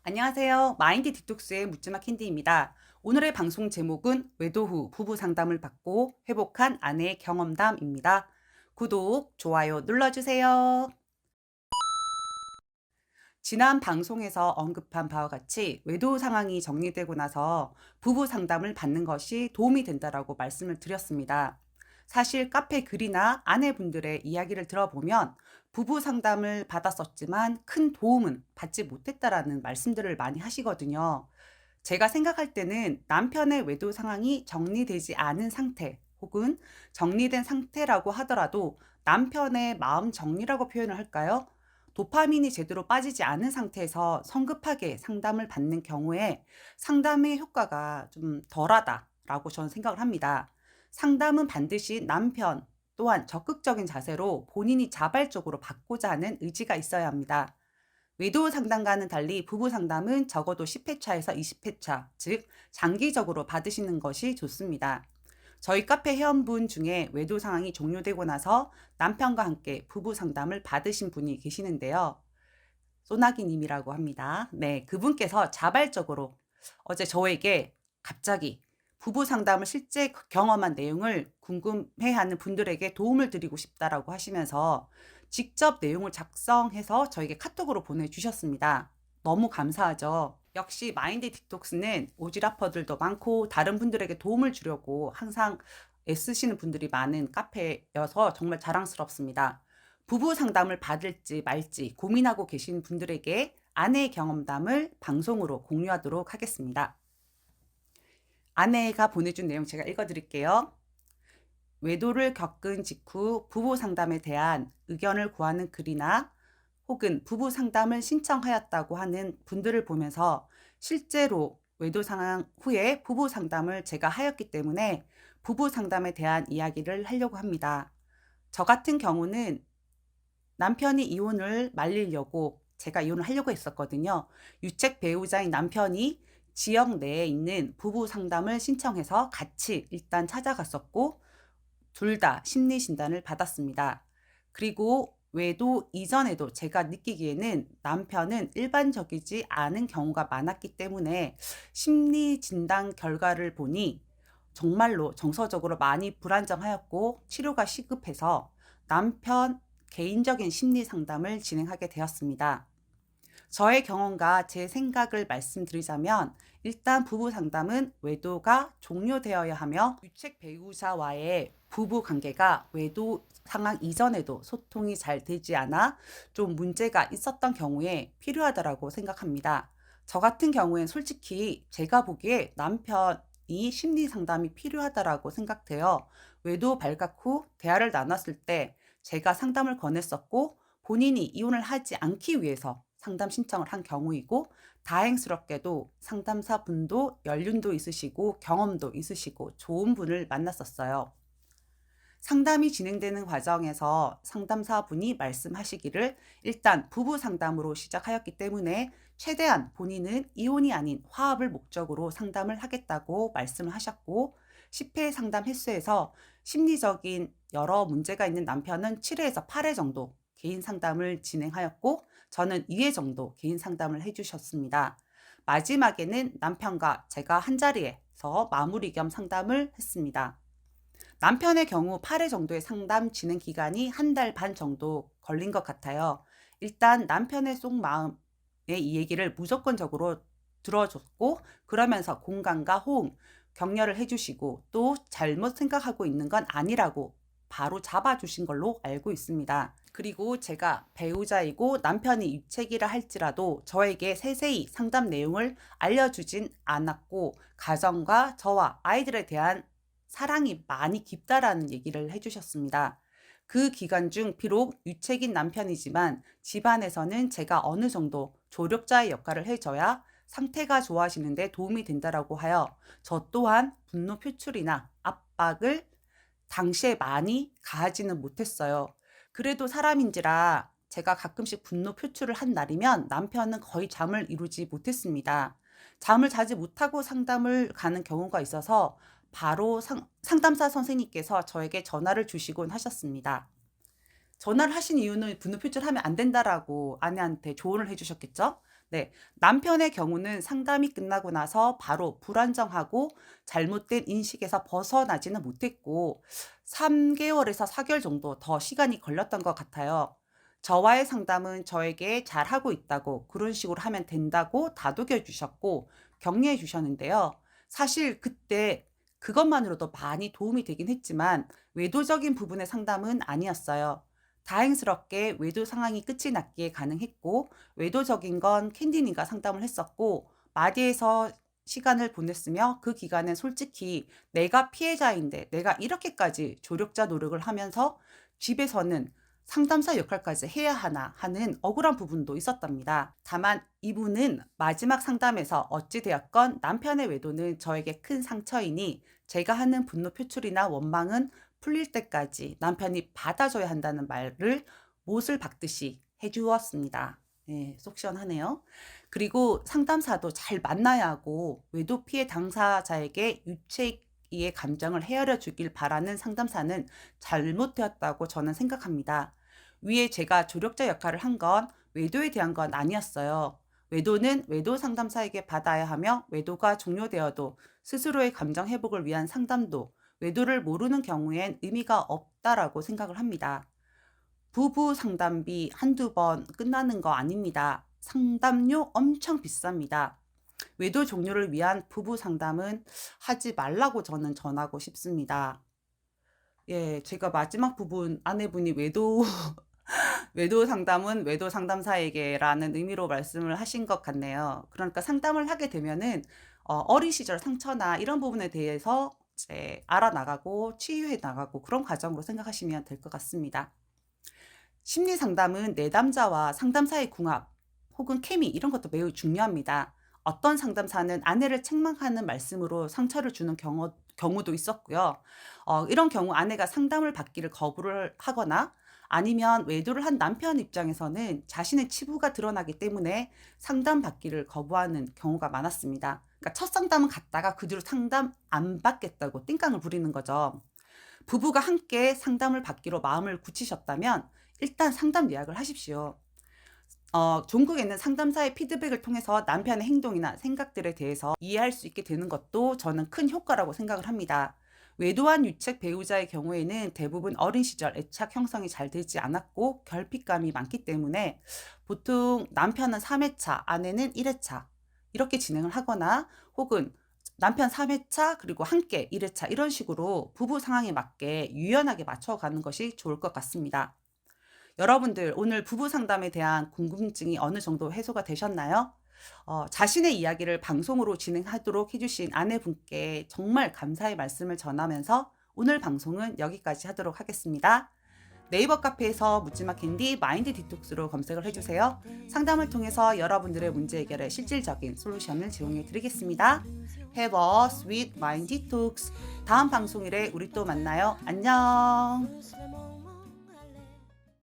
안녕하세요. 마인드 디톡스의 묻지마 캔디입니다. 오늘의 방송 제목은 외도 후 부부 상담을 받고 회복한 아내의 경험담입니다. 구독, 좋아요 눌러주세요. 지난 방송에서 언급한 바와 같이 외도 상황이 정리되고 나서 부부 상담을 받는 것이 도움이 된다라고 말씀을 드렸습니다. 사실 카페 글이나 아내분들의 이야기를 들어보면 부부 상담을 받았었지만 큰 도움은 받지 못했다라는 말씀들을 많이 하시거든요. 제가 생각할 때는 남편의 외도 상황이 정리되지 않은 상태 혹은 정리된 상태라고 하더라도 남편의 마음 정리라고 표현을 할까요? 도파민이 제대로 빠지지 않은 상태에서 성급하게 상담을 받는 경우에 상담의 효과가 좀 덜하다라고 저는 생각을 합니다. 상담은 반드시 남편 또한 적극적인 자세로 본인이 자발적으로 받고자 하는 의지가 있어야 합니다. 외도 상담과는 달리 부부 상담은 적어도 10회차에서 20회차, 즉 장기적으로 받으시는 것이 좋습니다. 저희 카페 회원분 중에 외도 상황이 종료되고 나서 남편과 함께 부부 상담을 받으신 분이 계시는데요. 소나기 님이라고 합니다. 네, 그분께서 자발적으로 어제 저에게 갑자기 부부 상담을 실제 경험한 내용을 궁금해하는 분들에게 도움을 드리고 싶다라고 하시면서 직접 내용을 작성해서 저에게 카톡으로 보내주셨습니다. 너무 감사하죠. 역시 마인드 디톡스는 오지라퍼들도 많고 다른 분들에게 도움을 주려고 항상 애쓰시는 분들이 많은 카페여서 정말 자랑스럽습니다. 부부 상담을 받을지 말지 고민하고 계신 분들에게 아내의 경험담을 방송으로 공유하도록 하겠습니다. 아내가 보내준 내용 제가 읽어드릴게요. 외도를 겪은 직후 부부 상담에 대한 의견을 구하는 글이나 혹은 부부 상담을 신청하였다고 하는 분들을 보면서 실제로 외도 상황 후에 부부 상담을 제가 하였기 때문에 부부 상담에 대한 이야기를 하려고 합니다. 저 같은 경우는 남편이 이혼을 말리려고 제가 이혼을 하려고 했었거든요. 유책 배우자인 남편이 지역 내에 있는 부부 상담을 신청해서 같이 일단 찾아갔었고 둘 다 심리 진단을 받았습니다. 그리고 외도 이전에도 제가 느끼기에는 남편은 일반적이지 않은 경우가 많았기 때문에 심리 진단 결과를 보니 정말로 정서적으로 많이 불안정하였고 치료가 시급해서 남편 개인적인 심리 상담을 진행하게 되었습니다. 저의 경험과 제 생각을 말씀드리자면 일단 부부 상담은 외도가 종료되어야 하며 유책 배우자와의 부부 관계가 외도 상황 이전에도 소통이 잘 되지 않아 좀 문제가 있었던 경우에 필요하다라고 생각합니다. 저 같은 경우엔 솔직히 제가 보기에 남편이 심리 상담이 필요하다라고 생각돼요. 외도 발각 후 대화를 나눴을 때 제가 상담을 권했었고 본인이 이혼을 하지 않기 위해서 상담 신청을 한 경우이고 다행스럽게도 상담사 분도 연륜도 있으시고 경험도 있으시고 좋은 분을 만났었어요. 상담이 진행되는 과정에서 상담사 분이 말씀하시기를 일단 부부 상담으로 시작하였기 때문에 최대한 본인은 이혼이 아닌 화합을 목적으로 상담을 하겠다고 말씀을 하셨고 10회 상담 횟수에서 심리적인 여러 문제가 있는 남편은 7회에서 8회 정도 개인 상담을 진행하였고 저는 2회 정도 개인 상담을 해주셨습니다. 마지막에는 남편과 제가 한자리에서 마무리 겸 상담을 했습니다. 남편의 경우 8회 정도의 상담 진행 기간이 한 달 반 정도 걸린 것 같아요. 일단 남편의 속마음의 이 얘기를 무조건적으로 들어줬고 그러면서 공감과 호응, 격려를 해주시고 또 잘못 생각하고 있는 건 아니라고 바로 잡아주신 걸로 알고 있습니다. 그리고 제가 배우자이고 남편이 유책이라 할지라도 저에게 세세히 상담 내용을 알려주진 않았고 가정과 저와 아이들에 대한 사랑이 많이 깊다라는 얘기를 해주셨습니다. 그 기간 중 비록 유책인 남편이지만 집안에서는 제가 어느 정도 조력자의 역할을 해줘야 상태가 좋아지는데 도움이 된다라고 하여 저 또한 분노 표출이나 압박을 당시에 많이 가하지는 못했어요. 그래도 사람인지라 제가 가끔씩 분노 표출을 한 날이면 남편은 거의 잠을 이루지 못했습니다. 잠을 자지 못하고 상담을 가는 경우가 있어서 바로 상담사 선생님께서 저에게 전화를 주시곤 하셨습니다. 전화를 하신 이유는 분노 표출하면 안 된다라고 아내한테 조언을 해주셨겠죠? 네, 남편의 경우는 상담이 끝나고 나서 바로 불안정하고 잘못된 인식에서 벗어나지는 못했고 3개월에서 4개월 정도 더 시간이 걸렸던 것 같아요. 저와의 상담은 저에게 잘하고 있다고 그런 식으로 하면 된다고 다독여 주셨고 격려해 주셨는데요. 사실 그때 그것만으로도 많이 도움이 되긴 했지만 외도적인 부분의 상담은 아니었어요. 다행스럽게 외도 상황이 끝이 났기에 가능했고 외도적인 건 캔디니가 상담을 했었고 마디에서 시간을 보냈으며 그 기간은 솔직히 내가 피해자인데 내가 이렇게까지 조력자 노력을 하면서 집에서는 상담사 역할까지 해야 하나 하는 억울한 부분도 있었답니다. 다만 이분은 마지막 상담에서 어찌되었건 남편의 외도는 저에게 큰 상처이니 제가 하는 분노 표출이나 원망은 풀릴 때까지 남편이 받아줘야 한다는 말을 못을 박듯이 해주었습니다. 네, 속 시원하네요. 그리고 상담사도 잘 만나야 하고 외도 피해 당사자에게 유책이의 감정을 헤아려 주길 바라는 상담사는 잘못되었다고 저는 생각합니다. 위에 제가 조력자 역할을 한 건 외도에 대한 건 아니었어요. 외도는 외도 상담사에게 받아야 하며 외도가 종료되어도 스스로의 감정 회복을 위한 상담도 외도를 모르는 경우엔 의미가 없다라고 생각을 합니다. 부부 상담비 한두 번 끝나는 거 아닙니다. 상담료 엄청 비쌉니다. 외도 종료를 위한 부부 상담은 하지 말라고 저는 전하고 싶습니다. 예, 제가 마지막 부분 아내분이 외도 외도 상담은 외도 상담사에게라는 의미로 말씀을 하신 것 같네요. 그러니까 상담을 하게 되면은 어린 시절 상처나 이런 부분에 대해서 이제 알아나가고 치유해 나가고 그런 과정으로 생각하시면 될 것 같습니다. 심리 상담은 내담자와 상담사의 궁합 혹은 케미 이런 것도 매우 중요합니다. 어떤 상담사는 아내를 책망하는 말씀으로 상처를 주는 경우도 있었고요. 이런 경우 아내가 상담을 받기를 거부를 하거나 아니면 외도를 한 남편 입장에서는 자신의 치부가 드러나기 때문에 상담 받기를 거부하는 경우가 많았습니다. 그러니까 첫 상담은 갔다가 그 뒤로 상담 안 받겠다고 띵깡을 부리는 거죠. 부부가 함께 상담을 받기로 마음을 굳히셨다면 일단 상담 예약을 하십시오. 종국에는 상담사의 피드백을 통해서 남편의 행동이나 생각들에 대해서 이해할 수 있게 되는 것도 저는 큰 효과라고 생각을 합니다. 외도한 유책 배우자의 경우에는 대부분 어린 시절 애착 형성이 잘 되지 않았고 결핍감이 많기 때문에 보통 남편은 3회차, 아내는 1회차 이렇게 진행을 하거나 혹은 남편 3회차 그리고 함께 1회차 이런 식으로 부부 상황에 맞게 유연하게 맞춰가는 것이 좋을 것 같습니다. 여러분들 오늘 부부 상담에 대한 궁금증이 어느 정도 해소가 되셨나요? 자신의 이야기를 방송으로 진행하도록 해주신 아내분께 정말 감사의 말씀을 전하면서 오늘 방송은 여기까지 하도록 하겠습니다. 네이버 카페에서 묻지마 캔디 마인드 디톡스로 검색을 해주세요. 상담을 통해서 여러분들의 문제 해결에 실질적인 솔루션을 제공해 드리겠습니다. Have a sweet mind detox. 다음 방송일에 우리 또 만나요. 안녕.